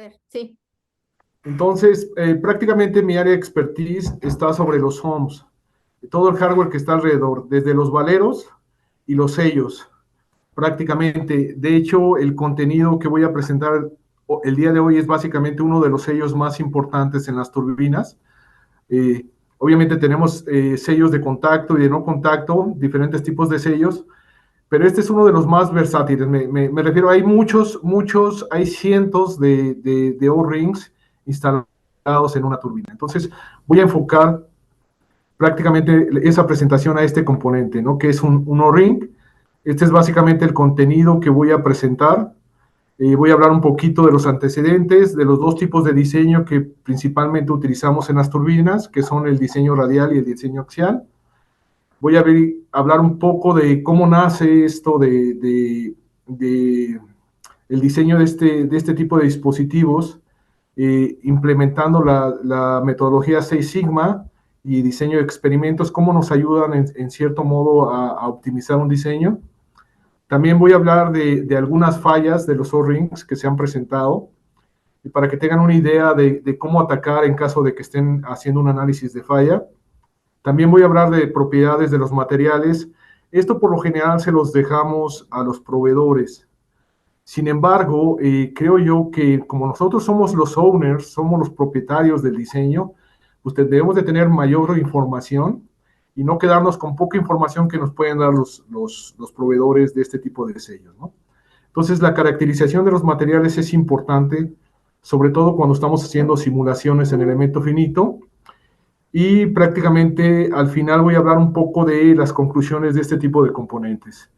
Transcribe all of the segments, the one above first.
ver, sí. Entonces, prácticamente mi área de expertise está sobre los homes, todo el hardware que está alrededor, desde los valeros y los sellos, prácticamente. De hecho, el contenido que voy a presentar el día de hoy es básicamente uno de los sellos más importantes en las turbinas. Eh, Obviamente tenemos sellos de contacto y de no contacto, diferentes tipos de sellos, pero este es uno de los más versátiles. Me refiero, hay hay cientos de O-rings instalados en una turbina. Entonces, voy a enfocar prácticamente esa presentación a este componente, ¿no? Que es un O-ring. Este es básicamente el contenido que voy a presentar. Voy a hablar un poquito de los antecedentes, de los dos tipos de diseño que principalmente utilizamos en las turbinas, que son el diseño radial y el diseño axial. Voy a hablar un poco de cómo nace esto de el diseño de este tipo de dispositivos, implementando la metodología Six Sigma y diseño de experimentos, cómo nos ayudan en cierto modo a optimizar un diseño. También voy a hablar de algunas fallas de los O-rings que se han presentado, y para que tengan una idea de cómo atacar en caso de que estén haciendo un análisis de falla. También voy a hablar de propiedades de los materiales. Esto por lo general se los dejamos a los proveedores. Sin embargo, creo yo que como nosotros somos los owners, somos los propietarios del diseño, pues debemos de tener mayor información y no quedarnos con poca información que nos pueden dar los proveedores de este tipo de sellos, ¿no? Entonces, la caracterización de los materiales es importante, sobre todo cuando estamos haciendo simulaciones en elemento finito. Y prácticamente al final voy a hablar un poco de las conclusiones de este tipo de componentes.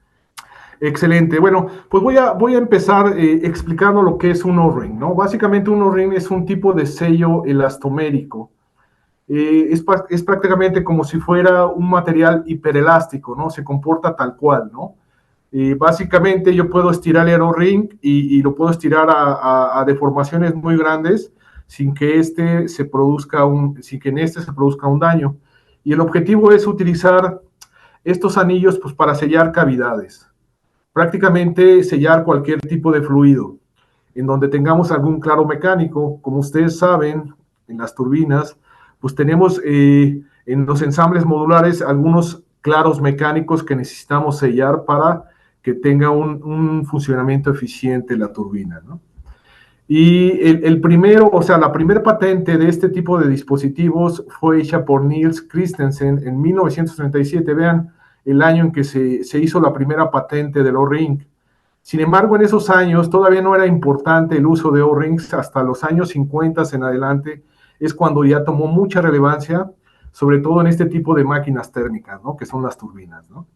Excelente. Bueno, pues voy a empezar explicando lo que es un O-ring, ¿no? Básicamente un O-ring es un tipo de sello elastomérico. Es prácticamente como si fuera un material hiperelástico, ¿no? Se comporta tal cual, ¿no? Básicamente yo puedo estirar el O-ring y lo puedo estirar a deformaciones muy grandes sin que sin que en este se produzca un daño. Y el objetivo es utilizar estos anillos pues, para sellar cavidades, prácticamente sellar cualquier tipo de fluido, en donde tengamos algún claro mecánico. Como ustedes saben, en las turbinas, pues tenemos en los ensambles modulares algunos claros mecánicos que necesitamos sellar para que tenga un funcionamiento eficiente la turbina, ¿no? Y el primero, o sea, la primera patente de este tipo de dispositivos fue hecha por Niels Christensen en 1937. Vean el año en que se hizo la primera patente del O-ring. Sin embargo, en esos años todavía no era importante el uso de O-rings. Hasta los años 50 en adelante es cuando ya tomó mucha relevancia, sobre todo en este tipo de máquinas térmicas, ¿no? Que son las turbinas, ¿no?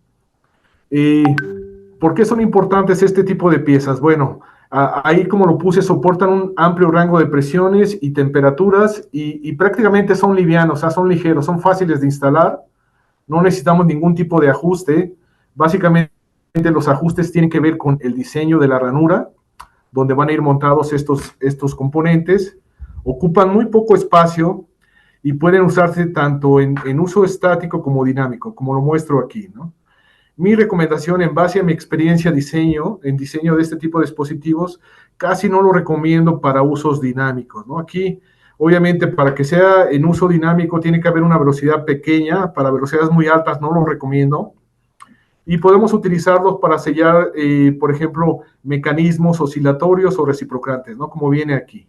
¿Por qué son importantes este tipo de piezas? Bueno, ahí como lo puse, soportan un amplio rango de presiones y temperaturas y prácticamente son livianos, o sea, son ligeros, son fáciles de instalar, no necesitamos ningún tipo de ajuste. Básicamente los ajustes tienen que ver con el diseño de la ranura, donde van a ir montados estos componentes. Ocupan muy poco espacio y pueden usarse tanto en uso estático como dinámico, como lo muestro aquí, ¿no? Mi recomendación en base a mi experiencia en diseño de este tipo de dispositivos, casi no lo recomiendo para usos dinámicos, ¿no? Aquí, obviamente, para que sea en uso dinámico tiene que haber una velocidad pequeña, para velocidades muy altas no lo recomiendo, y podemos utilizarlos para sellar, por ejemplo, mecanismos oscilatorios o reciprocantes, ¿no? Como viene aquí.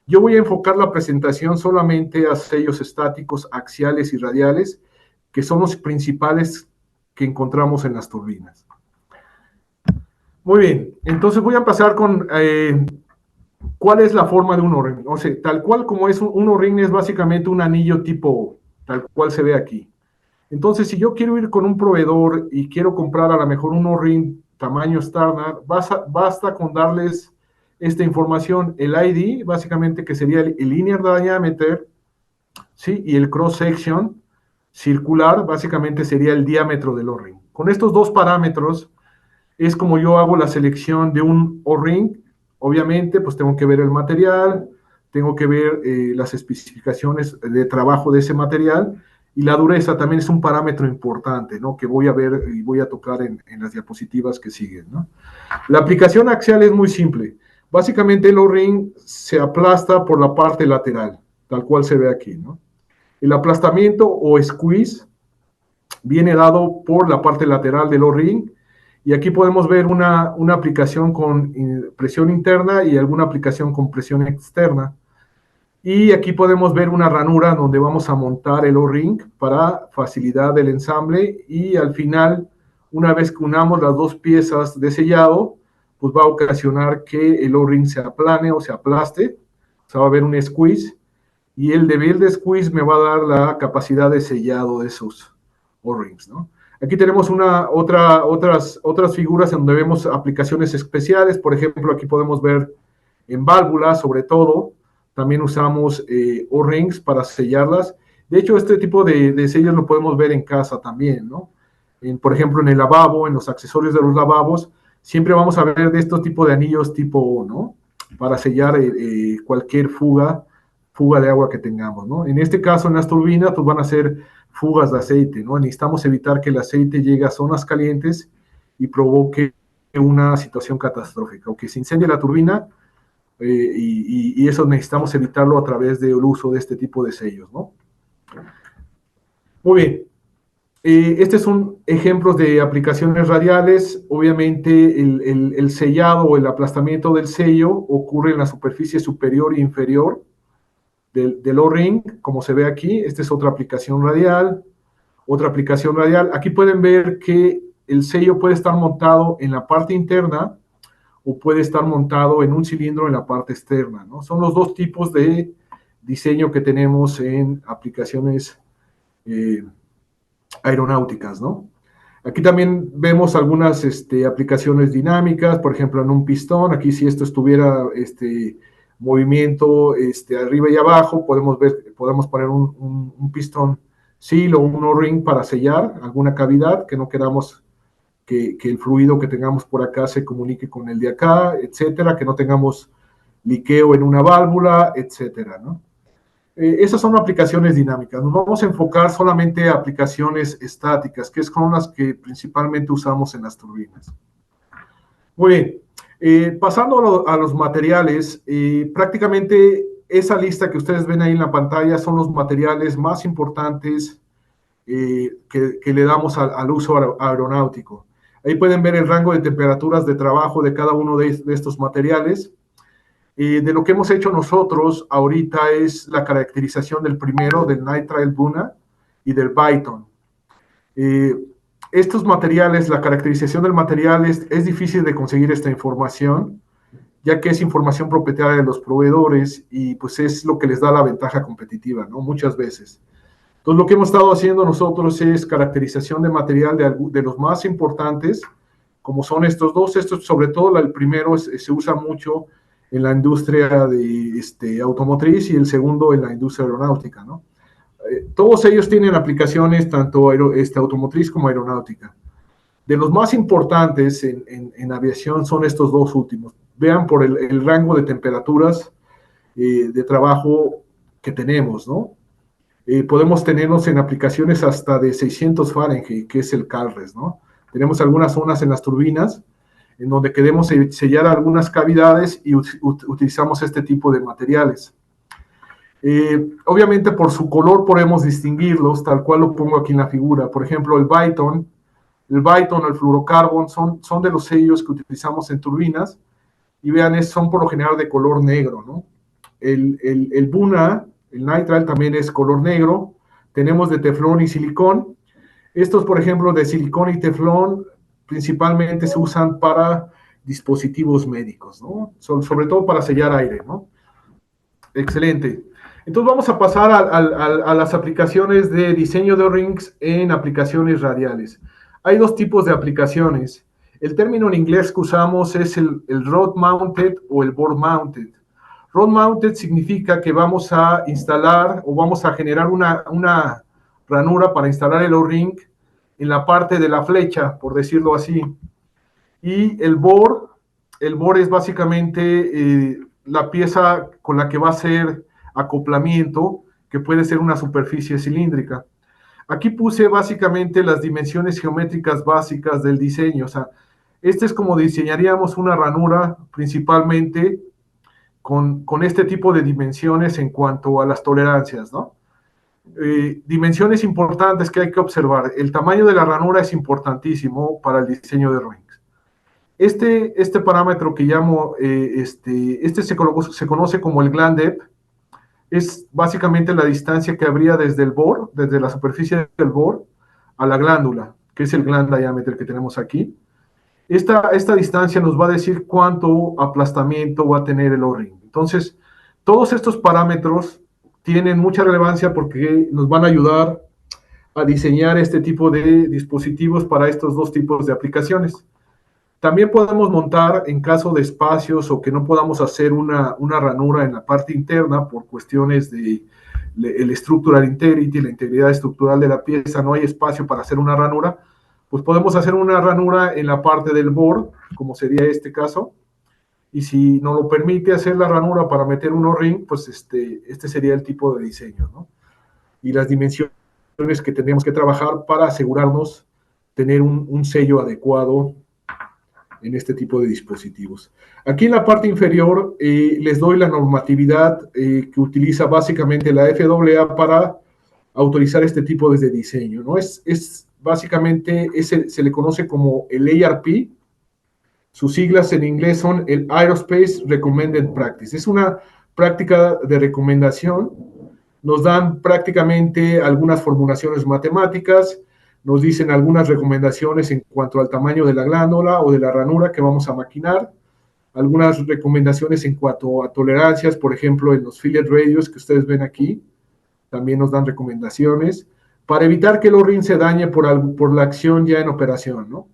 Yo voy a enfocar la presentación solamente a sellos estáticos axiales y radiales, que son los principales que encontramos en las turbinas. Muy bien, entonces voy a pasar con cuál es la forma de un O-ring. O sea, tal cual como es un O-ring es básicamente un anillo tipo, tal cual se ve aquí. Entonces, si yo quiero ir con un proveedor y quiero comprar a lo mejor un O-ring tamaño estándar, basta con darles esta información, el ID, básicamente que sería el linear diameter, ¿sí? Y el cross section circular, básicamente sería el diámetro del O-ring. Con estos dos parámetros es como yo hago la selección de un O-ring. Obviamente, pues tengo que ver el material, tengo que ver las especificaciones de trabajo de ese material, y la dureza también es un parámetro importante, ¿no? Que voy a ver y voy a tocar en las diapositivas que siguen, ¿no? La aplicación axial es muy simple. Básicamente el O-ring se aplasta por la parte lateral, tal cual se ve aquí, ¿no? El aplastamiento o squeeze viene dado por la parte lateral del O-ring, y aquí podemos ver una aplicación con presión interna y alguna aplicación con presión externa. Y aquí podemos ver una ranura donde vamos a montar el O-ring para facilidad del ensamble, y al final, una vez que unamos las dos piezas de sellado, pues va a ocasionar que el O-ring se aplane o se aplaste, o sea, va a haber un squeeze, y el nivel de squeeze me va a dar la capacidad de sellado de esos O-rings, ¿no? Aquí tenemos otras figuras en donde vemos aplicaciones especiales. Por ejemplo, aquí podemos ver en válvulas, sobre todo, también usamos O-rings para sellarlas. De hecho, este tipo de sellos lo podemos ver en casa también, ¿no? Por ejemplo, en el lavabo, en los accesorios de los lavabos, siempre vamos a ver de estos tipos de anillos tipo O, ¿no? Para sellar cualquier fuga de agua que tengamos, ¿no? En este caso, en las turbinas, pues van a ser fugas de aceite, ¿no? Necesitamos evitar que el aceite llegue a zonas calientes y provoque una situación catastrófica, o que se incendie la turbina, y eso necesitamos evitarlo a través del uso de este tipo de sellos, ¿no? Muy bien. Estos son ejemplos de aplicaciones radiales. Obviamente el sellado o el aplastamiento del sello ocurre en la superficie superior e inferior del O-ring, como se ve aquí. Esta es otra aplicación radial. Otra aplicación radial. Aquí pueden ver que el sello puede estar montado en la parte interna o puede estar montado en un cilindro en la parte externa, ¿no? Son los dos tipos de diseño que tenemos en aplicaciones aeronáuticas, ¿no? Aquí también vemos algunas aplicaciones dinámicas, por ejemplo, en un pistón. Aquí, si esto estuviera movimiento arriba y abajo, podemos poner un pistón seal o un O-ring para sellar alguna cavidad que no queramos que el fluido que tengamos por acá se comunique con el de acá, etcétera, que no tengamos liqueo en una válvula, etcétera, ¿no? Esas son aplicaciones dinámicas. Nos vamos a enfocar solamente a aplicaciones estáticas, que son las que principalmente usamos en las turbinas. Muy bien. Pasando a los materiales, prácticamente esa lista que ustedes ven ahí en la pantalla son los materiales más importantes que le damos al uso aeronáutico. Ahí pueden ver el rango de temperaturas de trabajo de cada uno de estos materiales. De lo que hemos hecho nosotros ahorita es la caracterización del primero, del nitrile buna y del Byton. Estos materiales, la caracterización del material es difícil de conseguir esta información, ya que es información propietaria de los proveedores, y pues es lo que les da la ventaja competitiva, ¿no? Muchas veces. Entonces, lo que hemos estado haciendo nosotros es caracterización de material de los más importantes, como son estos dos. Estos, sobre todo, el primero se usa mucho en la industria automotriz, y el segundo en la industria aeronáutica, ¿no? Todos ellos tienen aplicaciones tanto automotriz como aeronáutica. De los más importantes en aviación son estos dos últimos. Vean por el rango de temperaturas de trabajo que tenemos, ¿no? Podemos tenernos en aplicaciones hasta de 600 Fahrenheit, que es el CALRES, ¿no? Tenemos algunas zonas en las turbinas en donde queremos sellar algunas cavidades y utilizamos este tipo de materiales. Obviamente por su color podemos distinguirlos, tal cual lo pongo aquí en la figura. Por ejemplo, el Byton o el fluorocarbon son de los sellos que utilizamos en turbinas, y vean, son por lo general de color negro, ¿no? El Buna, el nitrile, también es color negro. Tenemos de teflón y silicón. Estos, por ejemplo, de silicón y teflón, principalmente se usan para dispositivos médicos, ¿no? Sobre todo para sellar aire, ¿no? Excelente. Entonces vamos a pasar a las aplicaciones de diseño de O-rings en aplicaciones radiales. Hay dos tipos de aplicaciones. El término en inglés que usamos es el rod mounted o el board mounted. Rod mounted significa que vamos a instalar o vamos a generar una ranura para instalar el O-ring en la parte de la flecha, por decirlo así. Y el board es básicamente la pieza con la que va a ser acoplamiento, que puede ser una superficie cilíndrica. Aquí puse básicamente las dimensiones geométricas básicas del diseño. O sea, Este es como diseñaríamos una ranura principalmente con este tipo de dimensiones en cuanto a las tolerancias, ¿no? Dimensiones importantes que hay que observar. El tamaño de la ranura es importantísimo para el diseño de rings. Este parámetro que llamo, se conoce como el gland depth, es básicamente la distancia que habría desde el bore, desde la superficie del bore, a la glándula, que es el gland diameter que tenemos aquí. Esta distancia nos va a decir cuánto aplastamiento va a tener el O-ring. Entonces, todos estos parámetros tienen mucha relevancia porque nos van a ayudar a diseñar este tipo de dispositivos para estos dos tipos de aplicaciones. También podemos montar, en caso de espacios o que no podamos hacer una ranura en la parte interna por cuestiones de el structural integrity, la integridad estructural de la pieza, no hay espacio para hacer una ranura, pues podemos hacer una ranura en la parte del bore, como sería este caso, y si nos lo permite hacer la ranura para meter un O-ring, pues este sería el tipo de diseño, ¿no? Y las dimensiones que tendríamos que trabajar para asegurarnos tener un sello adecuado en este tipo de dispositivos. Aquí en la parte inferior les doy la normatividad que utiliza básicamente la FAA para autorizar este tipo de diseño, ¿no? Básicamente, se le conoce como el ARP, sus siglas en inglés son el Aerospace Recommended Practice. Es una práctica de recomendación. Nos dan prácticamente algunas formulaciones matemáticas, nos dicen algunas recomendaciones en cuanto al tamaño de la glándula o de la ranura que vamos a maquinar, algunas recomendaciones en cuanto a tolerancias, por ejemplo, en los fillet radius que ustedes ven aquí, también nos dan recomendaciones, para evitar que el O-ring se dañe por la acción ya en operación, ¿no?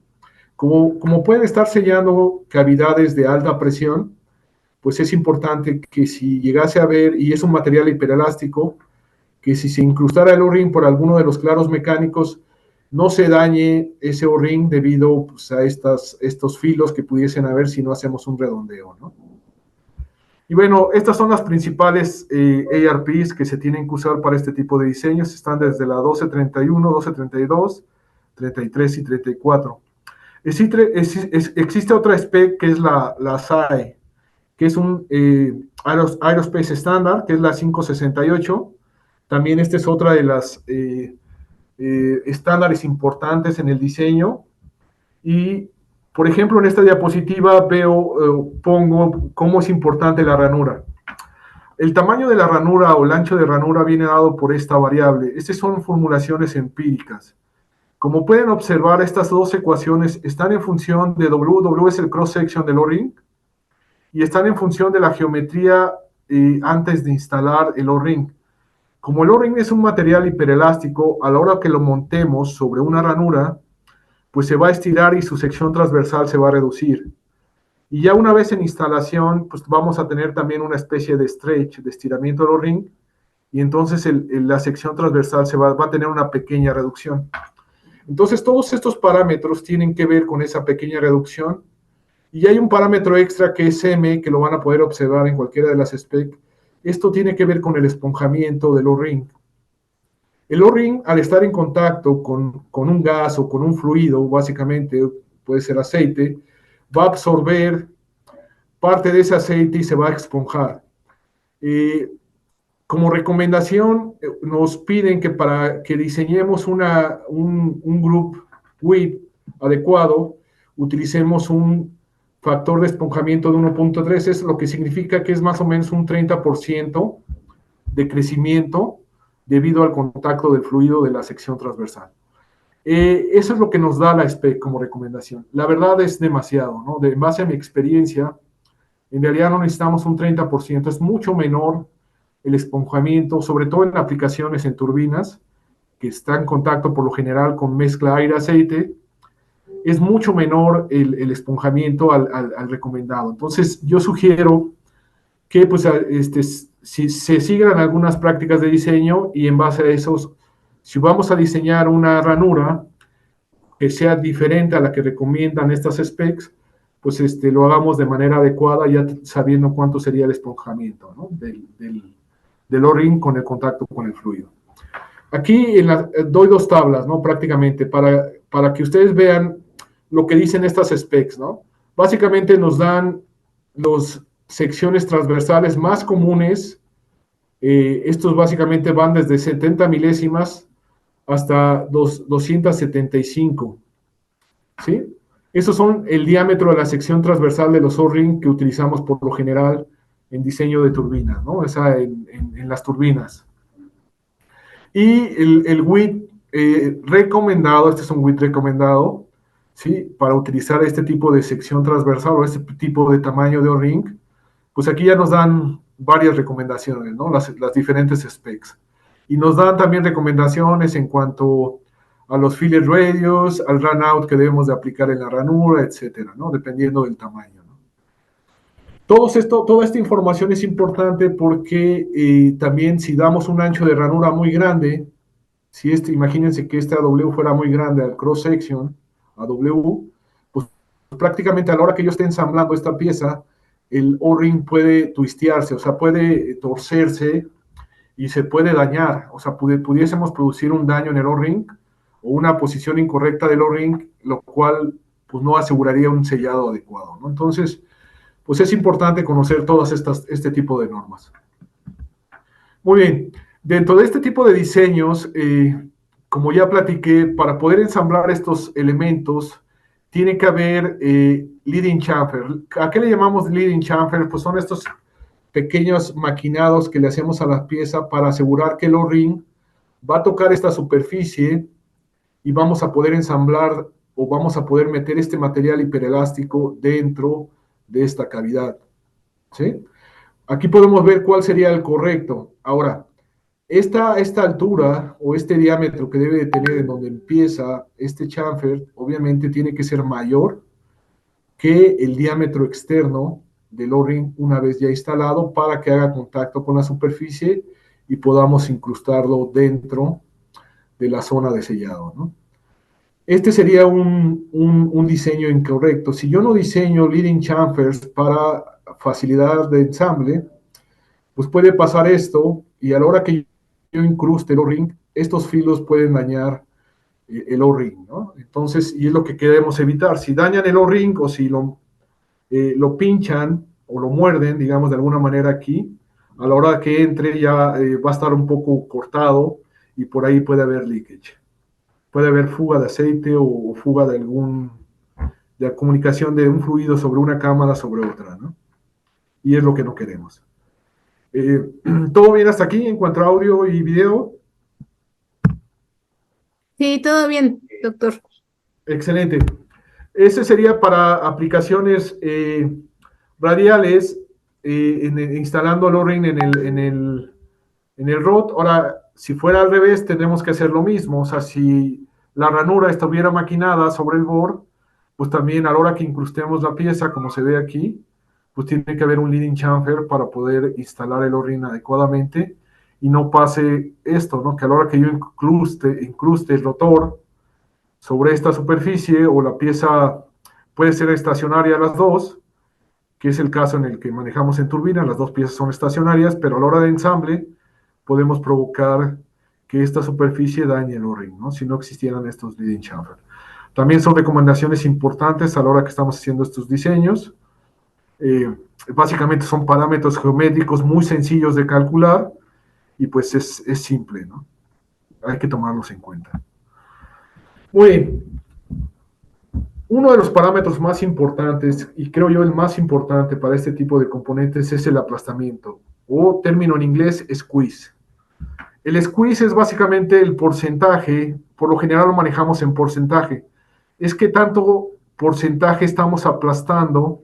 Como pueden estar sellando cavidades de alta presión, pues es importante que si llegase a ver, y es un material hiperelástico, que si se incrustara el O-ring por alguno de los claros mecánicos, no se dañe ese O-ring debido pues, a estos filos que pudiesen haber si no hacemos un redondeo, ¿no? Y bueno, estas son las principales ARPs que se tienen que usar para este tipo de diseños. Están desde la 1231, 1232, 33 y 34. Existe otra spec que es la SAE, que es un Aerospace Standard, que es la 568. También esta es otra de las estándares importantes en el diseño. Y, por ejemplo, en esta diapositiva pongo cómo es importante la ranura. El tamaño de la ranura o el ancho de ranura viene dado por esta variable. Estas son formulaciones empíricas. Como pueden observar, estas dos ecuaciones están en función de W es el cross-section del O-ring, y están en función de la geometría antes de instalar el O-ring. Como el O-ring es un material hiperelástico, a la hora que lo montemos sobre una ranura, pues se va a estirar y su sección transversal se va a reducir. Y ya una vez en instalación, pues vamos a tener también una especie de stretch, de estiramiento del O-ring, y entonces la sección transversal va a tener una pequeña reducción. Entonces, todos estos parámetros tienen que ver con esa pequeña reducción. Y hay un parámetro extra que es M, que lo van a poder observar en cualquiera de las specs. Esto tiene que ver con el esponjamiento del O-ring. El O-ring, al estar en contacto con un gas o con un fluido, básicamente puede ser aceite, va a absorber parte de ese aceite y se va a esponjar. Como recomendación, nos piden que para que diseñemos un group width adecuado, utilicemos un factor de esponjamiento de 1.3, es lo que significa que es más o menos un 30% de crecimiento debido al contacto del fluido de la sección transversal. Eso es lo que nos da la SPEC como recomendación. La verdad es demasiado, ¿no? En base a mi experiencia, en realidad no necesitamos un 30%, es mucho menor el esponjamiento, sobre todo en aplicaciones en turbinas, que están en contacto por lo general con mezcla aire-aceite, es mucho menor el esponjamiento al recomendado. Entonces, yo sugiero que pues, si se sigan algunas prácticas de diseño y en base a esos, si vamos a diseñar una ranura que sea diferente a la que recomiendan estas specs, pues lo hagamos de manera adecuada, ya sabiendo cuánto sería el esponjamiento, ¿no? del O-ring con el contacto con el fluido. Aquí doy dos tablas, ¿no? Prácticamente, para que ustedes vean lo que dicen estas specs, ¿no? Básicamente nos dan las secciones transversales más comunes. Estos básicamente van desde 70 milésimas hasta 275, ¿sí? Esos son el diámetro de la sección transversal de los O-ring que utilizamos por lo general en diseño de turbinas, ¿no? Esa en las turbinas. Y el width recomendado, este es un width recomendado, ¿sí? Para utilizar este tipo de sección transversal o este tipo de tamaño de O-ring, pues aquí ya nos dan varias recomendaciones, ¿no? Las diferentes specs. Y nos dan también recomendaciones en cuanto a los fillet radius, al run out que debemos de aplicar en la ranura, etcétera, ¿no? Dependiendo del tamaño, ¿no? Toda esta información es importante porque también si damos un ancho de ranura muy grande, si imagínense que este AW fuera muy grande al cross section, AW, pues prácticamente a la hora que yo esté ensamblando esta pieza, el O-ring puede twistearse, o sea, puede torcerse y se puede dañar, o sea, pudiésemos producir un daño en el O-ring o una posición incorrecta del O-ring, lo cual pues no aseguraría un sellado adecuado, ¿no? Entonces, pues es importante conocer todas este tipo de normas. Muy bien, dentro de este tipo de diseños, como ya platiqué, para poder ensamblar estos elementos, tiene que haber leading chamfer. ¿A qué le llamamos leading chamfer? Pues son estos pequeños maquinados que le hacemos a la pieza para asegurar que el O-ring va a tocar esta superficie y vamos a poder ensamblar o vamos a poder meter este material hiperelástico dentro de esta cavidad, ¿sí? Aquí podemos ver cuál sería el correcto. Ahora, esta altura o este diámetro que debe de tener en donde empieza este chamfer, obviamente tiene que ser mayor que el diámetro externo del O-ring una vez ya instalado para que haga contacto con la superficie y podamos incrustarlo dentro de la zona de sellado, ¿no? Este sería un diseño incorrecto. Si yo no diseño leading chamfers para facilidad de ensamble, pues puede pasar esto y a la hora que yo incruste el O-ring, estos filos pueden dañar el O-ring, ¿no? Entonces, y es lo que queremos evitar. Si dañan el O-ring o si lo pinchan o lo muerden, digamos, de alguna manera aquí, a la hora que entre ya va a estar un poco cortado y por ahí puede haber leakage. Puede haber fuga de aceite o fuga de de la comunicación de un fluido sobre una cámara sobre otra, ¿no? Y es lo que no queremos. ¿Todo bien hasta aquí en cuanto a audio y video? Sí, todo bien, doctor. Excelente. Ese sería para aplicaciones radiales, instalando el O-ring en el ROT. Ahora, si fuera al revés, tendremos que hacer lo mismo. O sea, si la ranura estuviera maquinada sobre el board, pues también a la hora que incrustemos la pieza, como se ve aquí, pues tiene que haber un leading chamfer para poder instalar el O-ring adecuadamente y no pase esto, ¿no? Que a la hora que yo incruste el rotor sobre esta superficie o la pieza puede ser estacionaria las dos, que es el caso en el que manejamos en turbina, las dos piezas son estacionarias, pero a la hora de ensamble podemos provocar que esta superficie dañe el O-ring, ¿no? Si no existieran estos leading chamfer. También son recomendaciones importantes a la hora que estamos haciendo estos diseños. Básicamente son parámetros geométricos muy sencillos de calcular y pues es simple, ¿no? Hay que tomarlos en cuenta. Muy bien. Uno de los parámetros más importantes, y creo yo el más importante para este tipo de componentes, es el aplastamiento, o término en inglés, squeeze. El squeeze es básicamente el porcentaje, por lo general lo manejamos en porcentaje, es que tanto porcentaje estamos aplastando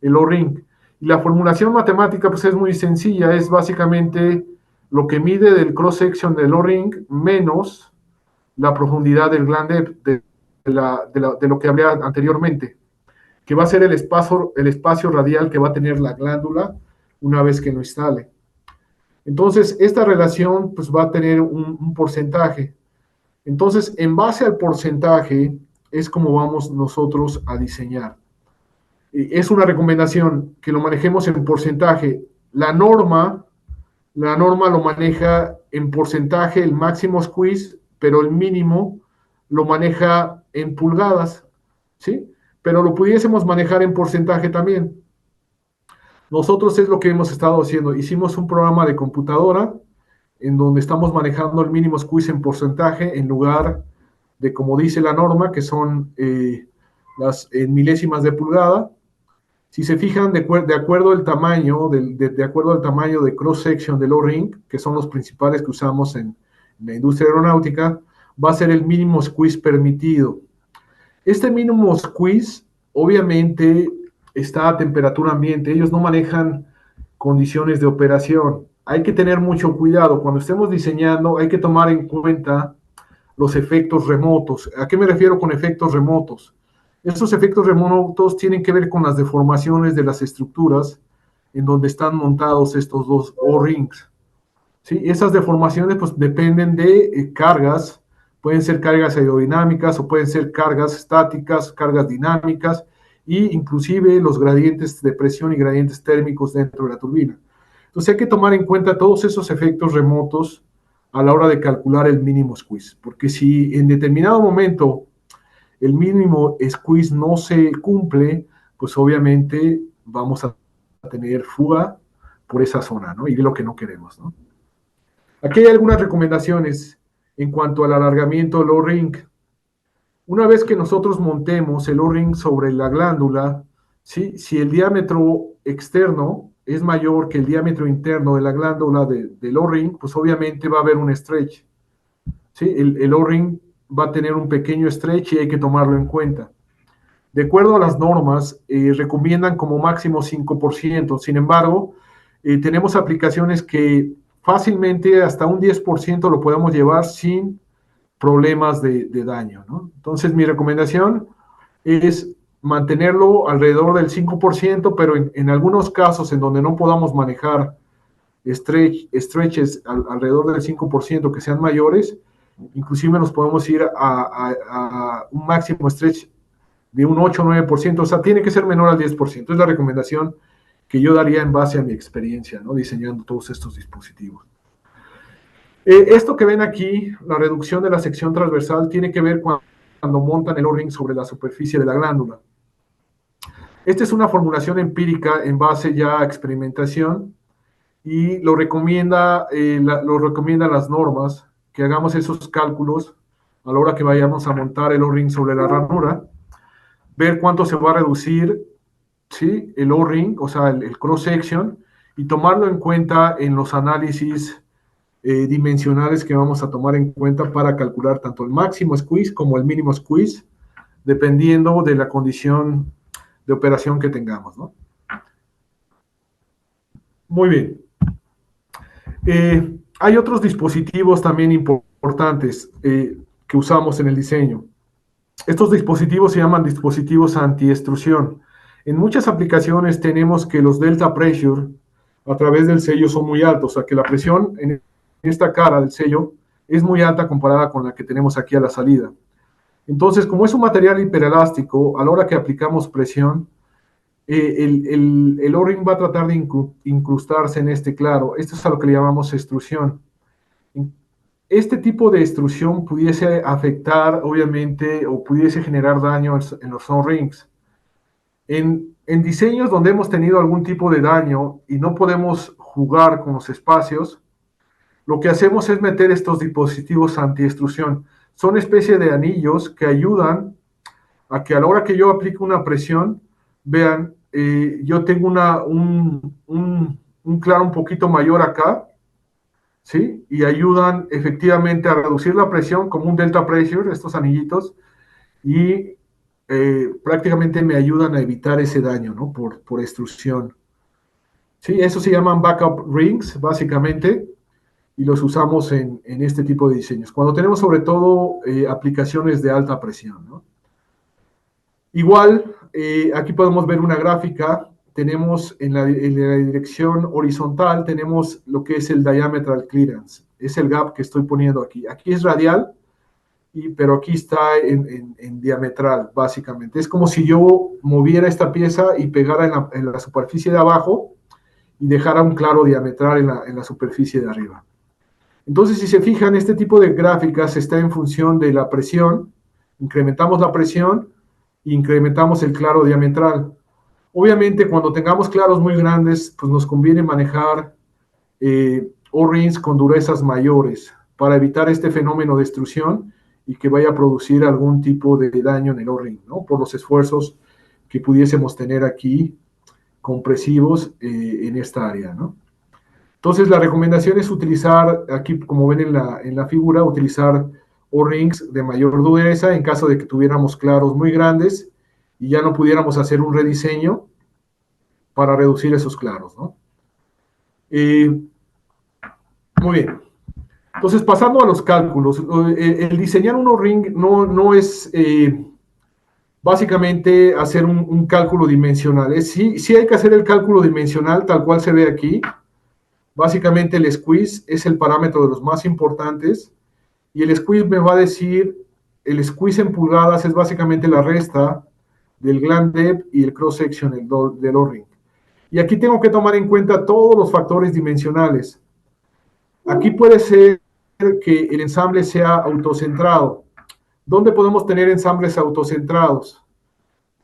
el O-ring. Y la formulación matemática pues es muy sencilla, es básicamente lo que mide del cross-section del O-ring menos la profundidad del gland depth, de lo que hablé anteriormente, que va a ser el espacio radial que va a tener la glándula una vez que lo instale. Entonces, esta relación pues, va a tener un porcentaje. Entonces, en base al porcentaje, es como vamos nosotros a diseñar. Es una recomendación que lo manejemos en porcentaje. La norma lo maneja en porcentaje el máximo squeeze, pero el mínimo lo maneja en pulgadas. ¿sí? Pero lo pudiésemos manejar en porcentaje también. Nosotros es lo que hemos estado haciendo. Hicimos un programa de computadora en donde estamos manejando el mínimo squeeze en porcentaje en lugar de, como dice la norma, que son las milésimas de pulgada. Si se fijan, de acuerdo al tamaño, de acuerdo al tamaño de cross-section del O-ring, que son los principales que usamos en la industria aeronáutica, va a ser el mínimo squeeze permitido. Este mínimo squeeze, obviamente, está a temperatura ambiente. Ellos no manejan condiciones de operación. Hay que tener mucho cuidado. Cuando estemos diseñando, hay que tomar en cuenta los efectos remotos. ¿A qué me refiero con efectos remotos? Estos efectos remotos tienen que ver con las deformaciones de las estructuras en donde están montados estos dos O-rings. ¿Sí? Esas deformaciones pues, dependen de cargas, pueden ser cargas aerodinámicas o pueden ser cargas estáticas, cargas dinámicas e inclusive los gradientes de presión y gradientes térmicos dentro de la turbina. Entonces hay que tomar en cuenta todos esos efectos remotos a la hora de calcular el mínimo squeeze, porque si en determinado momento el mínimo squeeze no se cumple, pues obviamente vamos a tener fuga por esa zona, ¿no? Y es lo que no queremos, ¿no? Aquí hay algunas recomendaciones en cuanto al alargamiento del O-ring. Una vez que nosotros montemos el O-ring sobre la glándula, ¿sí? Si el diámetro externo es mayor que el diámetro interno de la glándula del O-ring, pues obviamente va a haber un stretch. ¿Sí? El O-ring va a tener un pequeño stretch y hay que tomarlo en cuenta. De acuerdo a las normas, recomiendan como máximo 5%. Sin embargo, tenemos aplicaciones que fácilmente hasta un 10% lo podemos llevar sin problemas de daño, ¿no? Entonces, mi recomendación es mantenerlo alrededor del 5%, pero en algunos casos en donde no podamos manejar stretches alrededor del 5% que sean mayores, inclusive nos podemos ir a un máximo stretch de un 8 o 9%, o sea, tiene que ser menor al 10%. Es la recomendación que yo daría en base a mi experiencia, ¿no? Diseñando todos estos dispositivos. Esto que ven aquí, la reducción de la sección transversal, tiene que ver cuando montan el O-ring sobre la superficie de la glándula. Esta es una formulación empírica en base ya a experimentación y lo recomiendan las normas, que hagamos esos cálculos a la hora que vayamos a montar el O-ring sobre la ranura, ver cuánto se va a reducir, ¿sí? El O-ring, o sea, el cross-section, y tomarlo en cuenta en los análisis dimensionales que vamos a tomar en cuenta para calcular tanto el máximo squeeze como el mínimo squeeze, dependiendo de la condición de operación que tengamos, ¿no? Muy bien. Hay otros dispositivos también importantes que usamos en el diseño. Estos dispositivos se llaman dispositivos anti-extrusión. En muchas aplicaciones tenemos que los delta pressure a través del sello son muy altos, o sea que la presión en esta cara del sello es muy alta comparada con la que tenemos aquí a la salida. Entonces, como es un material hiperelástico, a la hora que aplicamos presión, el O-ring va a tratar de incrustarse en este claro. Esto es a lo que le llamamos extrusión. Este tipo de extrusión pudiese afectar, obviamente, o pudiese generar daño en los O-rings. En diseños donde hemos tenido algún tipo de daño y no podemos jugar con los espacios, lo que hacemos es meter estos dispositivos anti-extrusión. Son especie de anillos que ayudan a que a la hora que yo aplique una presión, vean, yo tengo un claro un poquito mayor acá, ¿sí? Y ayudan efectivamente a reducir la presión como un delta pressure, estos anillitos, y prácticamente me ayudan a evitar ese daño, ¿no? Por extrusión. Sí, eso se llaman backup rings, básicamente, y los usamos en este tipo de diseños. Cuando tenemos sobre todo aplicaciones de alta presión, ¿no? Igual, aquí podemos ver una gráfica, tenemos en la dirección horizontal, tenemos lo que es el diametral clearance, es el gap que estoy poniendo aquí. Aquí es radial, pero aquí está en diametral, básicamente. Es como si yo moviera esta pieza y pegara en la superficie de abajo y dejara un claro diametral en la superficie de arriba. Entonces, si se fijan, este tipo de gráficas está en función de la presión, incrementamos la presión, incrementamos el claro diametral. Obviamente, cuando tengamos claros muy grandes, pues nos conviene manejar O-rings con durezas mayores para evitar este fenómeno de extrusión y que vaya a producir algún tipo de daño en el O-ring, ¿no? Por los esfuerzos que pudiésemos tener aquí compresivos en esta área, ¿no? Entonces, la recomendación es utilizar, aquí como ven en la figura, utilizar O-rings de mayor dureza en caso de que tuviéramos claros muy grandes y ya no pudiéramos hacer un rediseño para reducir esos claros, ¿no? Muy bien. Entonces, pasando a los cálculos, el diseñar un O-ring no es básicamente hacer un cálculo dimensional. Sí hay que hacer el cálculo dimensional tal cual se ve aquí. Básicamente el squeeze es el parámetro de los más importantes y el squeeze me va a decir, el squeeze en pulgadas es básicamente la resta del gland depth y el cross section del O-ring. Y aquí tengo que tomar en cuenta todos los factores dimensionales. Aquí puede ser que el ensamble sea autocentrado. ¿Dónde podemos tener ensambles autocentrados?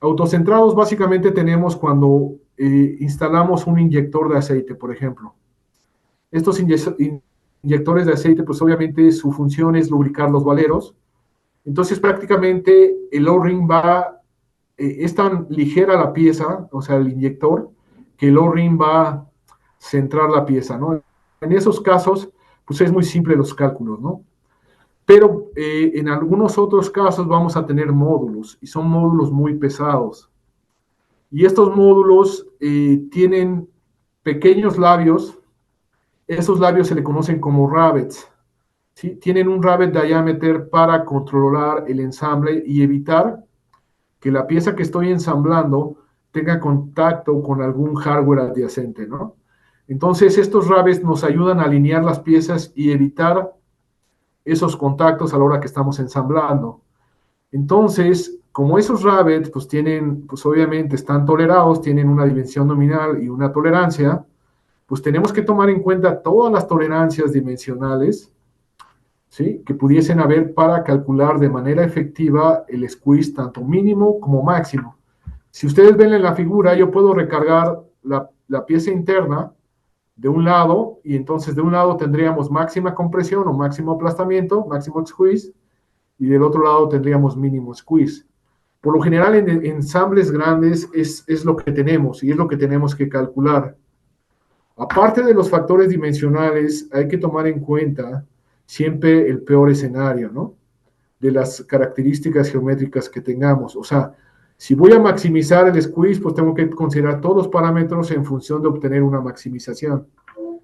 Autocentrados básicamente tenemos cuando instalamos un inyector de aceite, por ejemplo. Estos inyectores de aceite, pues obviamente su función es lubricar los valeros. Entonces prácticamente el O-ring es tan ligera la pieza, o sea, el inyector, que el O-ring va a centrar la pieza, ¿no? En esos casos, pues es muy simple los cálculos, ¿no? Pero en algunos otros casos vamos a tener módulos, y son módulos muy pesados. Y estos módulos tienen pequeños labios, esos labios se le conocen como rivets, ¿sí? Tienen un rivet diameter para controlar el ensamble y evitar que la pieza que estoy ensamblando tenga contacto con algún hardware adyacente, ¿no? Entonces, estos rivets nos ayudan a alinear las piezas y evitar esos contactos a la hora que estamos ensamblando. Entonces, como esos rivets, pues tienen, pues obviamente están tolerados, tienen una dimensión nominal y una tolerancia, pues tenemos que tomar en cuenta todas las tolerancias dimensionales, ¿sí?, que pudiesen haber para calcular de manera efectiva el squeeze tanto mínimo como máximo. Si ustedes ven en la figura, yo puedo recargar la pieza interna de un lado, y entonces de un lado tendríamos máxima compresión o máximo aplastamiento, máximo squeeze, y del otro lado tendríamos mínimo squeeze. Por lo general en ensambles grandes es lo que tenemos y es lo que tenemos que calcular. Aparte de los factores dimensionales, hay que tomar en cuenta siempre el peor escenario, ¿no? De las características geométricas que tengamos. O sea, si voy a maximizar el squeeze, pues tengo que considerar todos los parámetros en función de obtener una maximización,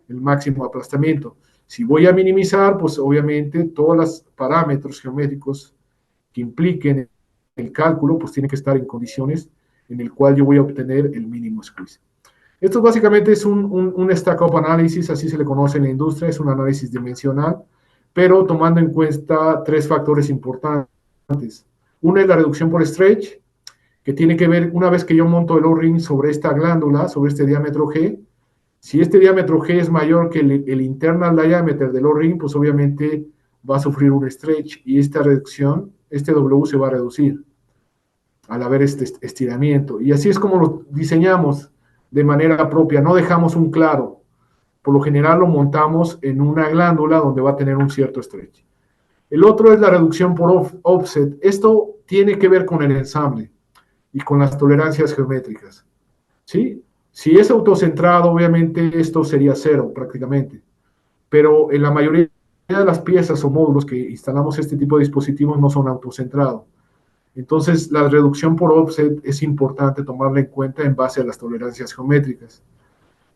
el máximo aplastamiento. Si voy a minimizar, pues obviamente todos los parámetros geométricos que impliquen el cálculo, pues tienen que estar en condiciones en el cual yo voy a obtener el mínimo squeeze. Esto básicamente es un stack-up análisis, así se le conoce en la industria, es un análisis dimensional, pero tomando en cuenta tres factores importantes. Una es la reducción por stretch, que tiene que ver, una vez que yo monto el O-ring sobre esta glándula, sobre este diámetro G, si este diámetro G es mayor que el internal diameter del O-ring, pues obviamente va a sufrir un stretch y esta reducción, este W se va a reducir al haber este estiramiento. Y así es como lo diseñamos de manera propia, no dejamos un claro. Por lo general lo montamos en una glándula donde va a tener un cierto stretch. El otro es la reducción por offset. Esto tiene que ver con el ensamble y con las tolerancias geométricas, ¿sí? Si es autocentrado, obviamente esto sería cero prácticamente, pero en la mayoría de las piezas o módulos que instalamos este tipo de dispositivos no son autocentrados. Entonces, la reducción por offset es importante tomarla en cuenta en base a las tolerancias geométricas.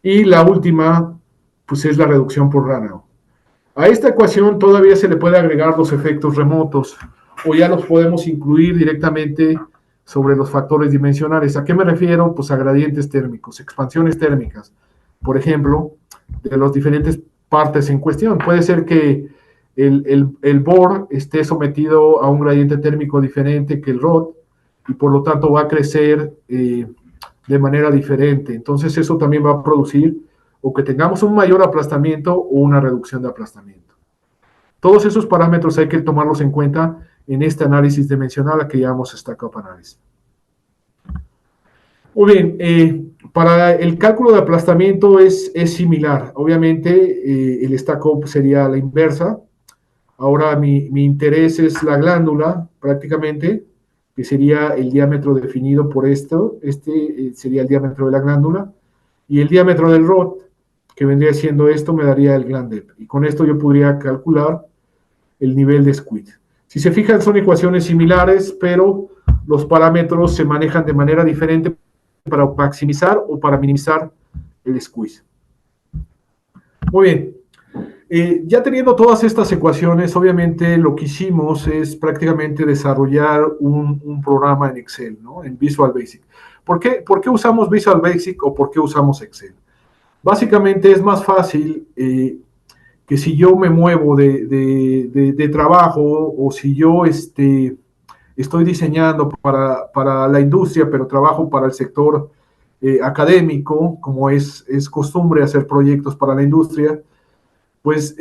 Y la última, pues es la reducción por runout. A esta ecuación todavía se le puede agregar los efectos remotos o ya los podemos incluir directamente sobre los factores dimensionales. ¿A qué me refiero? Pues a gradientes térmicos, expansiones térmicas, por ejemplo, de las diferentes partes en cuestión. Puede ser que el bore esté sometido a un gradiente térmico diferente que el rod y por lo tanto va a crecer de manera diferente. Entonces eso también va a producir o que tengamos un mayor aplastamiento o una reducción de aplastamiento. Todos esos parámetros hay que tomarlos en cuenta en este análisis dimensional a que llamamos Stack-up Analysis. Muy bien, para el cálculo de aplastamiento es similar. Obviamente, el stack-up sería la inversa. Ahora mi interés es la glándula, prácticamente, que sería el diámetro definido por esto. Este sería el diámetro de la glándula. Y el diámetro del rod, que vendría siendo esto, me daría el gland depth. Y con esto yo podría calcular el nivel de squid. Si se fijan, son ecuaciones similares, pero los parámetros se manejan de manera diferente para maximizar o para minimizar el squeeze. Muy bien. Ya teniendo todas estas ecuaciones, obviamente lo que hicimos es prácticamente desarrollar un programa en Excel, ¿no? En Visual Basic. ¿Por qué usamos Visual Basic o por qué usamos Excel? Básicamente es más fácil que si yo me muevo de trabajo o si yo estoy diseñando para la industria, pero trabajo para el sector académico, como es costumbre hacer proyectos para la industria, pues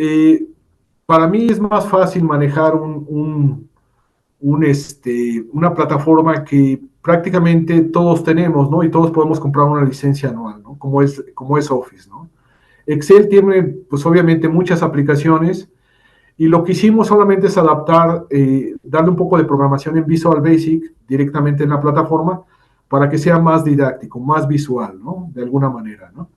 para mí es más fácil manejar una plataforma que prácticamente todos tenemos, ¿no? Y todos podemos comprar una licencia anual, ¿no? Como es Office, ¿no? Excel tiene, pues obviamente, muchas aplicaciones y lo que hicimos solamente es adaptar, darle un poco de programación en Visual Basic directamente en la plataforma para que sea más didáctico, más visual, ¿no? De alguna manera, ¿no?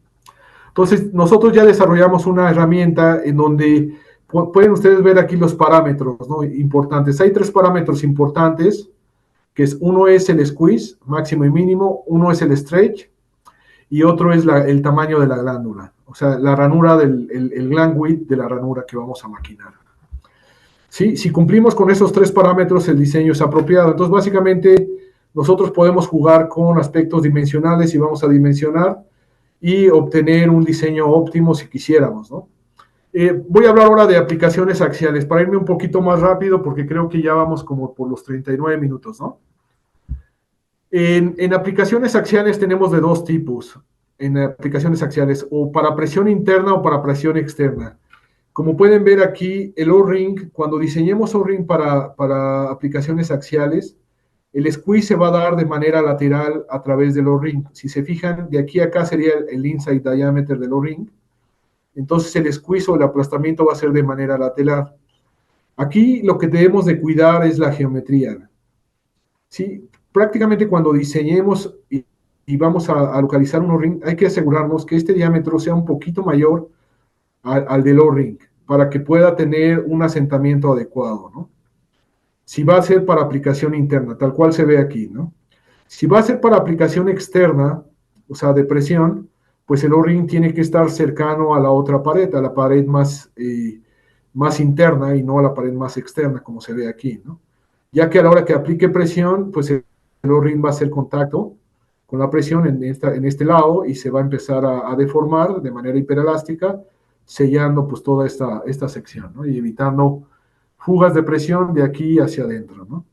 Entonces, nosotros ya desarrollamos una herramienta en donde pueden ustedes ver aquí los parámetros, ¿no? Importantes. Hay 3 parámetros importantes, que uno es el squeeze, máximo y mínimo, uno es el stretch y otro es el tamaño de la glándula, o sea, la ranura el gland width de la ranura que vamos a maquinar. ¿Sí? Si cumplimos con esos 3 parámetros, el diseño es apropiado. Entonces, básicamente, nosotros podemos jugar con aspectos dimensionales y vamos a dimensionar y obtener un diseño óptimo si quisiéramos, ¿no? Voy a hablar ahora de aplicaciones axiales, para irme un poquito más rápido, porque creo que ya vamos como por los 39 minutos, ¿no? En aplicaciones axiales tenemos de 2 tipos, en aplicaciones axiales, o para presión interna o para presión externa. Como pueden ver aquí, el O-ring, cuando diseñemos O-ring para aplicaciones axiales, el squeeze se va a dar de manera lateral a través del O-ring. Si se fijan, de aquí a acá sería el inside diameter del O-ring. Entonces el squeeze o el aplastamiento va a ser de manera lateral. Aquí lo que debemos de cuidar es la geometría. ¿Sí? Prácticamente cuando diseñemos y vamos a localizar un O-ring, hay que asegurarnos que este diámetro sea un poquito mayor al del O-ring, para que pueda tener un asentamiento adecuado, ¿no? Si va a ser para aplicación interna, tal cual se ve aquí, ¿no? Si va a ser para aplicación externa, o sea, de presión, pues el O-ring tiene que estar cercano a la otra pared, a la pared más interna y no a la pared más externa, como se ve aquí, ¿no? Ya que a la hora que aplique presión, pues el O-ring va a hacer contacto con la presión en este lado y se va a empezar a deformar de manera hiperelástica, sellando pues toda esta sección, ¿no? Y evitando fugas de presión de aquí hacia adentro, ¿no?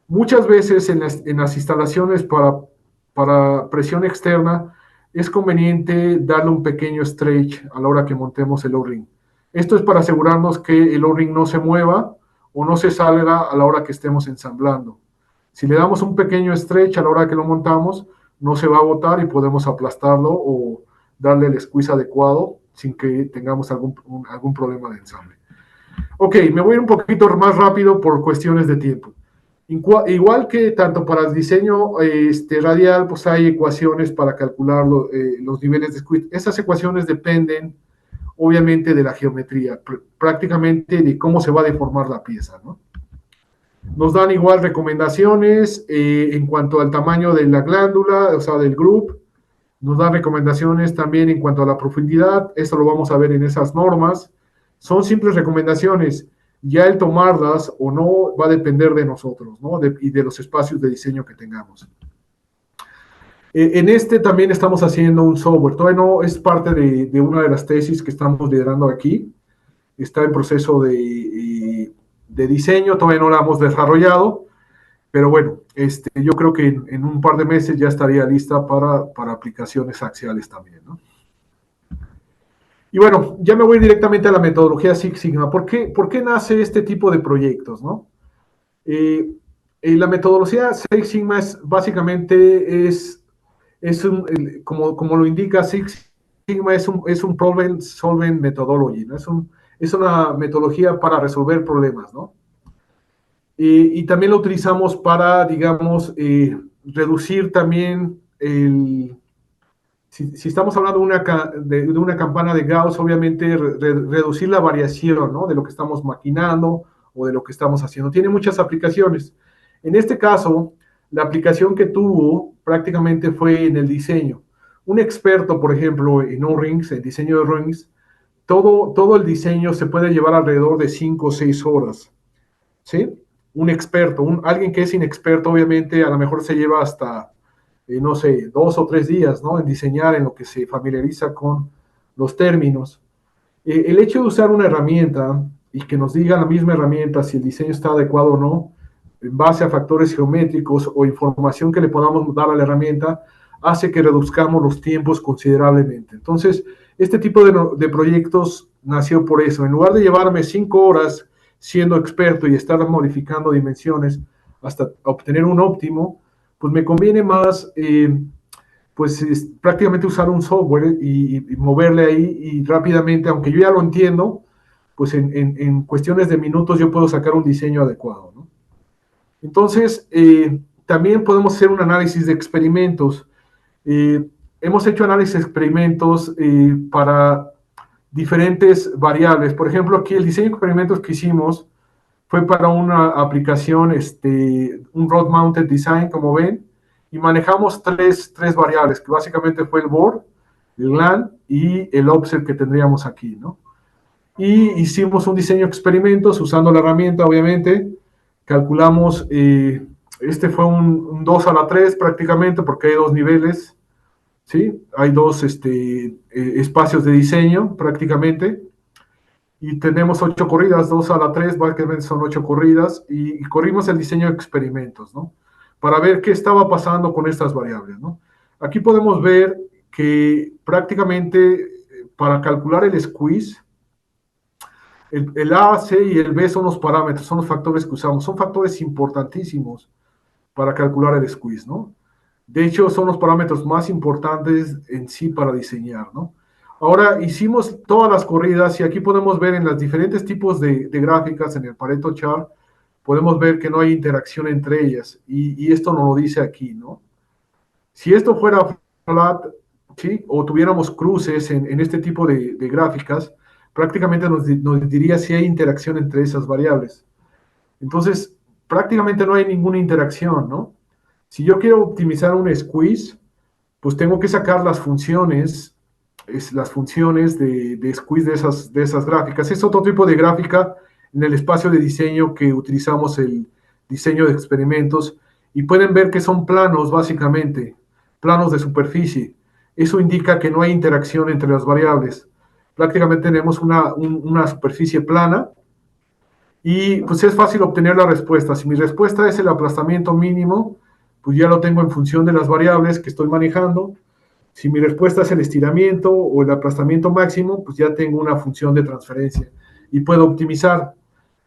Muchas veces en las instalaciones para presión externa es conveniente darle un pequeño stretch a la hora que montemos el O-ring. Esto es para asegurarnos que el O-ring no se mueva o no se salga a la hora que estemos ensamblando. Si le damos un pequeño stretch a la hora que lo montamos, no se va a botar y podemos aplastarlo o darle el squeeze adecuado sin que tengamos algún problema de ensamble. Ok, me voy a ir un poquito más rápido por cuestiones de tiempo. Igual que tanto para el diseño radial, pues hay ecuaciones para calcular los niveles de squeeze. Esas ecuaciones dependen, obviamente, de la geometría, prácticamente de cómo se va a deformar la pieza, ¿no? Nos dan igual recomendaciones en cuanto al tamaño de la glándula, o sea, del group. Nos dan recomendaciones también en cuanto a la profundidad. Esto lo vamos a ver en esas normas. Son simples recomendaciones. Ya el tomarlas o no va a depender de nosotros, ¿no? Y de los espacios de diseño que tengamos. En este también estamos haciendo un software. Todavía no es parte de una de las tesis que estamos liderando aquí. Está en proceso de diseño, todavía no la hemos desarrollado, pero bueno, yo creo que en un par de meses ya estaría lista para aplicaciones axiales también, ¿no? Y bueno, ya me voy directamente a la metodología Six Sigma. ¿Por qué nace este tipo de proyectos, no? La metodología Six Sigma básicamente es como lo indica Six Sigma, es un problem solving methodology, ¿no? Es una metodología para resolver problemas, ¿no? Y también lo utilizamos para, digamos, reducir también si estamos hablando de una campana de Gauss, obviamente reducir la variación, ¿no? De lo que estamos maquinando o de lo que estamos haciendo. Tiene muchas aplicaciones. En este caso, la aplicación que tuvo prácticamente fue en el diseño. Un experto, por ejemplo, en O-rings, el diseño de rings, todo el diseño se puede llevar alrededor de 5 o 6 horas, ¿sí? Un experto, alguien que es inexperto, obviamente, a lo mejor se lleva hasta no sé, 2 o 3 días, ¿no? En diseñar, en lo que se familiariza con los términos. El hecho de usar una herramienta y que nos diga la misma herramienta si el diseño está adecuado o no, en base a factores geométricos o información que le podamos dar a la herramienta, hace que reduzcamos los tiempos considerablemente. Entonces, este tipo de proyectos nació por eso. En lugar de llevarme 5 horas siendo experto y estar modificando dimensiones hasta obtener un óptimo, pues me conviene más pues prácticamente usar un software y moverle ahí y rápidamente, aunque yo ya lo entiendo, pues en cuestiones de minutos yo puedo sacar un diseño adecuado, ¿no? Entonces, también podemos hacer un análisis de experimentos. Eh, Hemos hecho análisis de experimentos para diferentes variables. Por ejemplo, aquí el diseño de experimentos que hicimos fue para una aplicación, un Rod Mounted Design, como ven, y manejamos tres variables, que básicamente fue el board, el LAN y el offset que tendríamos aquí, ¿no? Y hicimos un diseño de experimentos usando la herramienta, obviamente. Calculamos, este fue un 2 a la 3 prácticamente, porque hay 2 niveles, ¿sí? Hay dos espacios de diseño prácticamente y tenemos 8 corridas, 2 a la 3, básicamente son 8 corridas, y corrimos el diseño de experimentos, ¿no? Para ver qué estaba pasando con estas variables, ¿no? Aquí podemos ver que prácticamente para calcular el squeeze, el A, C y el B son los parámetros, son los factores que usamos, son factores importantísimos para calcular el squeeze, ¿no? De hecho, son los parámetros más importantes en sí para diseñar, ¿no? Ahora hicimos todas las corridas y aquí podemos ver en los diferentes tipos de gráficas en el Pareto Chart, podemos ver que no hay interacción entre ellas y esto nos lo dice aquí, ¿no? Si esto fuera flat, ¿sí? O tuviéramos cruces en este tipo de gráficas, prácticamente nos diría si hay interacción entre esas variables. Entonces, prácticamente no hay ninguna interacción, ¿no? Si yo quiero optimizar un squeeze, pues tengo que sacar las funciones de squeeze de esas gráficas. Es otro tipo de gráfica en el espacio de diseño que utilizamos el diseño de experimentos y pueden ver que son planos básicamente, planos de superficie. Eso indica que no hay interacción entre las variables. Prácticamente tenemos una superficie plana y pues es fácil obtener la respuesta. Si mi respuesta es el aplastamiento mínimo, pues ya lo tengo en función de las variables que estoy manejando. Si mi respuesta es el estiramiento o el aplastamiento máximo, pues ya tengo una función de transferencia y puedo optimizar.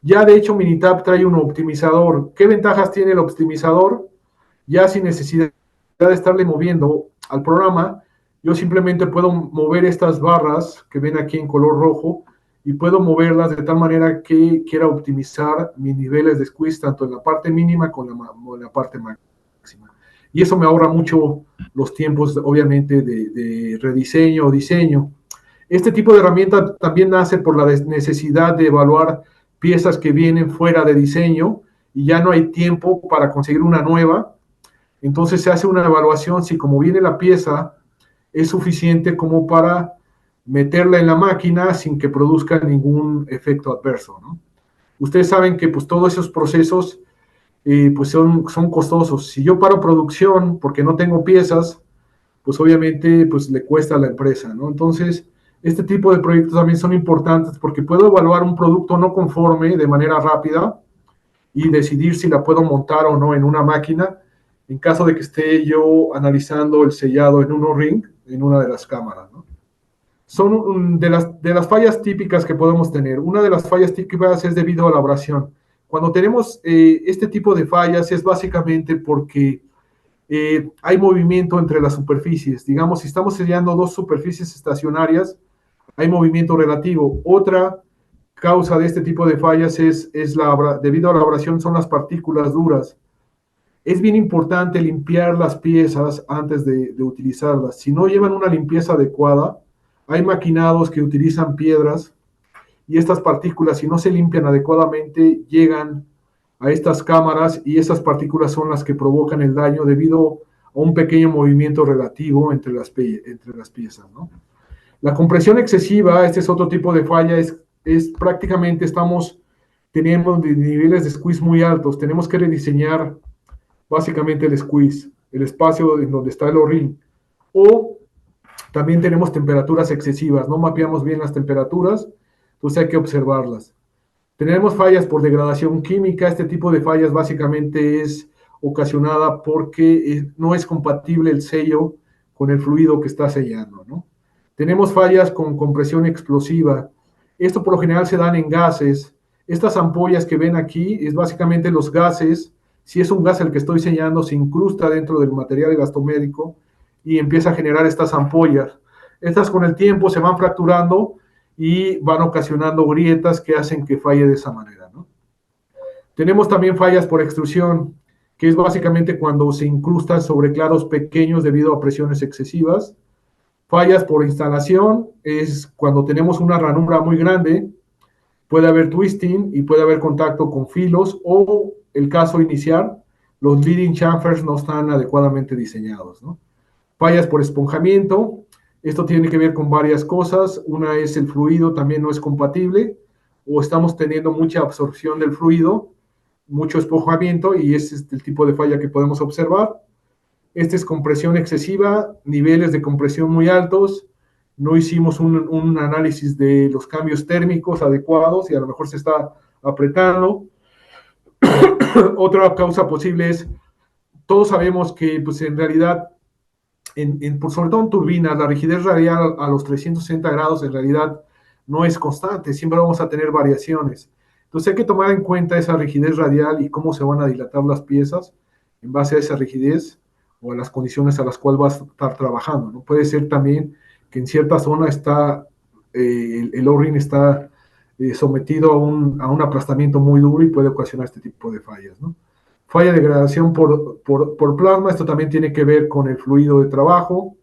Ya de hecho Minitab trae un optimizador. ¿Qué ventajas tiene el optimizador? Ya sin necesidad de estarle moviendo al programa, yo simplemente puedo mover estas barras que ven aquí en color rojo y puedo moverlas de tal manera que quiera optimizar mis niveles de squeeze tanto en la parte mínima como en la parte máxima. Y eso me ahorra mucho los tiempos, obviamente, de rediseño o diseño. Este tipo de herramienta también nace por la necesidad de evaluar piezas que vienen fuera de diseño y ya no hay tiempo para conseguir una nueva. Entonces se hace una evaluación si como viene la pieza es suficiente como para meterla en la máquina sin que produzca ningún efecto adverso, ¿no? Ustedes saben que pues todos esos procesos pues son costosos. Si yo paro producción porque no tengo piezas, pues obviamente pues le cuesta a la empresa, ¿no? Entonces, este tipo de proyectos también son importantes porque puedo evaluar un producto no conforme de manera rápida y decidir si la puedo montar o no en una máquina en caso de que esté yo analizando el sellado en un O-ring en una de las cámaras, ¿no? Son de las fallas típicas que podemos tener. Una de las fallas típicas es debido a la abrasión. Cuando tenemos este tipo de fallas es básicamente porque hay movimiento entre las superficies. Digamos, si estamos sellando dos superficies estacionarias, hay movimiento relativo. Otra causa de este tipo de fallas debido a la abrasión, son las partículas duras. Es bien importante limpiar las piezas antes de utilizarlas. Si no llevan una limpieza adecuada, hay maquinados que utilizan piedras y estas partículas, si no se limpian adecuadamente, llegan a estas cámaras y estas partículas son las que provocan el daño debido a un pequeño movimiento relativo entre las piezas, ¿no? La compresión excesiva, este es otro tipo de falla, es prácticamente estamos teniendo niveles de squeeze muy altos, tenemos que rediseñar básicamente el squeeze, el espacio en donde está el O-ring, o también tenemos temperaturas excesivas, no mapeamos bien las temperaturas, entonces hay que observarlas. Tenemos fallas por degradación química. Este tipo de fallas básicamente es ocasionada porque no es compatible el sello con el fluido que está sellando, ¿no? Tenemos fallas con compresión explosiva. Esto por lo general se dan en gases. Estas ampollas que ven aquí es básicamente los gases. Si es un gas el que estoy sellando, se incrusta dentro del material elastomérico y empieza a generar estas ampollas. Estas con el tiempo se van fracturando y van ocasionando grietas que hacen que falle de esa manera, ¿no? Tenemos también fallas por extrusión, que es básicamente cuando se incrustan sobre claros pequeños debido a presiones excesivas. Fallas por instalación es cuando tenemos una ranura muy grande, puede haber twisting y puede haber contacto con filos, o el caso inicial, los leading chamfers no están adecuadamente diseñados, ¿no? Fallas por esponjamiento, esto tiene que ver con varias cosas. Una es el fluido también no es compatible, o estamos teniendo mucha absorción del fluido, mucho esponjamiento, y ese es el tipo de falla que podemos observar. Este es compresión excesiva, niveles de compresión muy altos, no hicimos un análisis de los cambios térmicos adecuados y a lo mejor se está apretando. Otra causa posible es, todos sabemos que pues en realidad sobre todo en turbinas, la rigidez radial a los 360 grados en realidad no es constante, siempre vamos a tener variaciones. Entonces hay que tomar en cuenta esa rigidez radial y cómo se van a dilatar las piezas en base a esa rigidez o a las condiciones a las cuales vas a estar trabajando, ¿no? Puede ser también que en cierta zona el O-ring está sometido a un aplastamiento muy duro y puede ocasionar este tipo de fallas, ¿no? Falla de degradación por plasma, esto también tiene que ver con el fluido de trabajo,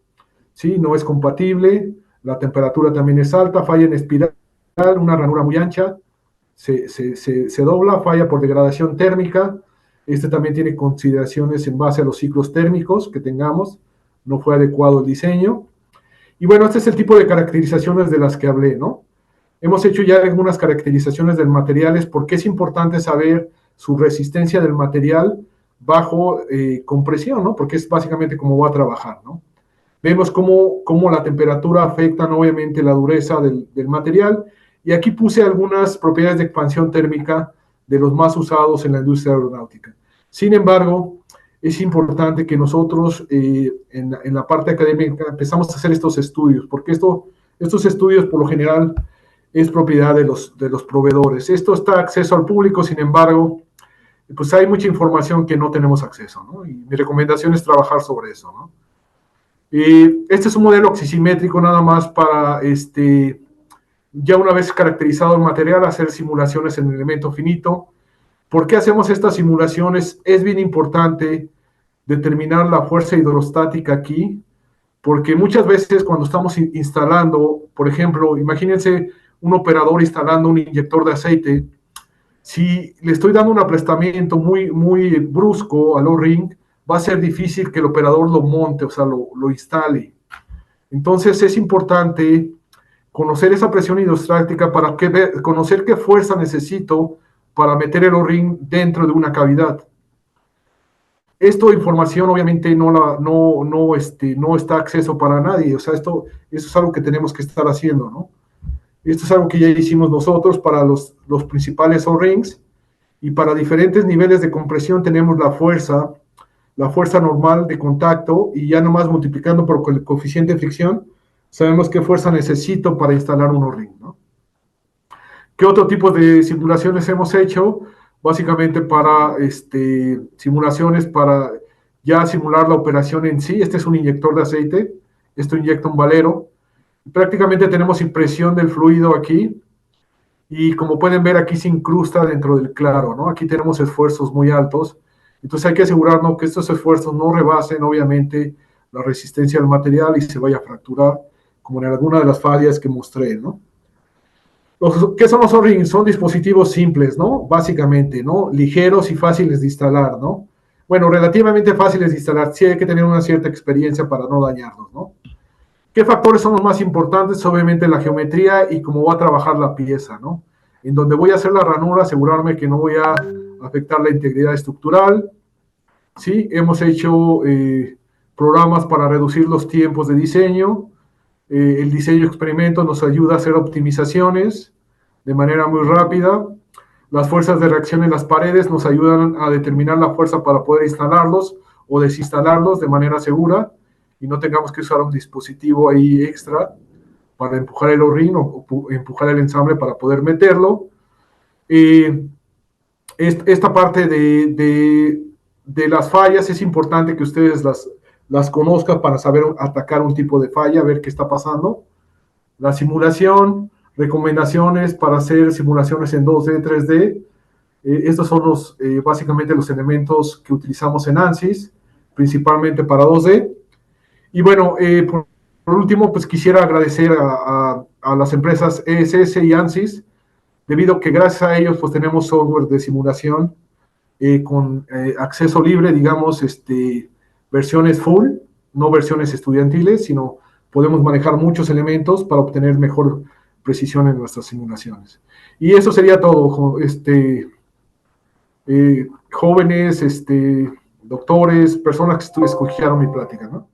¿sí? No es compatible, la temperatura también es alta, falla en espiral, una ranura muy ancha, se dobla, falla por degradación térmica, este también tiene consideraciones en base a los ciclos térmicos que tengamos, no fue adecuado el diseño. Y bueno, este es el tipo de caracterizaciones de las que hablé, ¿no? Hemos hecho ya algunas caracterizaciones del material, porque es importante saber su resistencia del material bajo compresión, ¿no? Porque es básicamente cómo va a trabajar, ¿no? Vemos cómo la temperatura afecta obviamente la dureza del material, y aquí puse algunas propiedades de expansión térmica de los más usados en la industria aeronáutica. Sin embargo, es importante que nosotros en la parte académica empezamos a hacer estos estudios, porque estos estudios por lo general es propiedad de los proveedores. Esto está acceso al público, sin embargo, pues hay mucha información que no tenemos acceso, ¿no? Y mi recomendación es trabajar sobre eso, ¿no? Este es un modelo oxisimétrico nada más para, ya una vez caracterizado el material, hacer simulaciones en el elemento finito. ¿Por qué hacemos estas simulaciones? Es bien importante determinar la fuerza hidrostática aquí, porque muchas veces cuando estamos instalando, por ejemplo, imagínense un operador instalando un inyector de aceite, si le estoy dando un aplastamiento muy brusco al O-ring, va a ser difícil que el operador lo monte, o sea, lo instale. Entonces es importante conocer esa presión hidrostática para conocer qué fuerza necesito para meter el O-ring dentro de una cavidad. Esta información obviamente no está acceso para nadie, o sea, eso es algo que tenemos que estar haciendo, ¿no? Esto es algo que ya hicimos nosotros para los principales O-rings, y para diferentes niveles de compresión tenemos la fuerza normal de contacto, y ya nomás multiplicando por el coeficiente de fricción, sabemos qué fuerza necesito para instalar un O-ring, ¿no? ¿Qué otro tipo de simulaciones hemos hecho? Básicamente para simulaciones para ya simular la operación en sí. Este es un inyector de aceite, esto inyecta un valero. Prácticamente tenemos impresión del fluido aquí y como pueden ver aquí se incrusta dentro del claro, ¿no? Aquí tenemos esfuerzos muy altos, entonces hay que asegurarnos que estos esfuerzos no rebasen obviamente la resistencia del material y se vaya a fracturar, como en alguna de las fallas que mostré, ¿no? ¿Qué son los O-rings? Son dispositivos simples, ¿no? Básicamente, ¿no? Ligeros y fáciles de instalar, ¿no? Bueno, relativamente fáciles de instalar, sí hay que tener una cierta experiencia para no dañarlos, ¿no? ¿Qué factores son los más importantes? Obviamente la geometría y cómo va a trabajar la pieza, ¿no? En donde voy a hacer la ranura, asegurarme que no voy a afectar la integridad estructural. Sí, hemos hecho programas para reducir los tiempos de diseño. El diseño experimento nos ayuda a hacer optimizaciones de manera muy rápida. Las fuerzas de reacción en las paredes nos ayudan a determinar la fuerza para poder instalarlos o desinstalarlos de manera segura y no tengamos que usar un dispositivo ahí extra para empujar el O-ring o empujar el ensamble para poder meterlo. Esta parte de las fallas es importante que ustedes las conozcan para saber atacar un tipo de falla, ver qué está pasando. La simulación, recomendaciones para hacer simulaciones en 2D, 3D. Estos son básicamente los elementos que utilizamos en ANSYS, principalmente para 2D. Y bueno, por último, pues quisiera agradecer a las empresas ESS y ANSYS, debido a que gracias a ellos pues tenemos software de simulación con acceso libre, digamos, versiones full, no versiones estudiantiles, sino podemos manejar muchos elementos para obtener mejor precisión en nuestras simulaciones. Y eso sería todo, jóvenes, doctores, personas que escogieron mi plática, ¿no?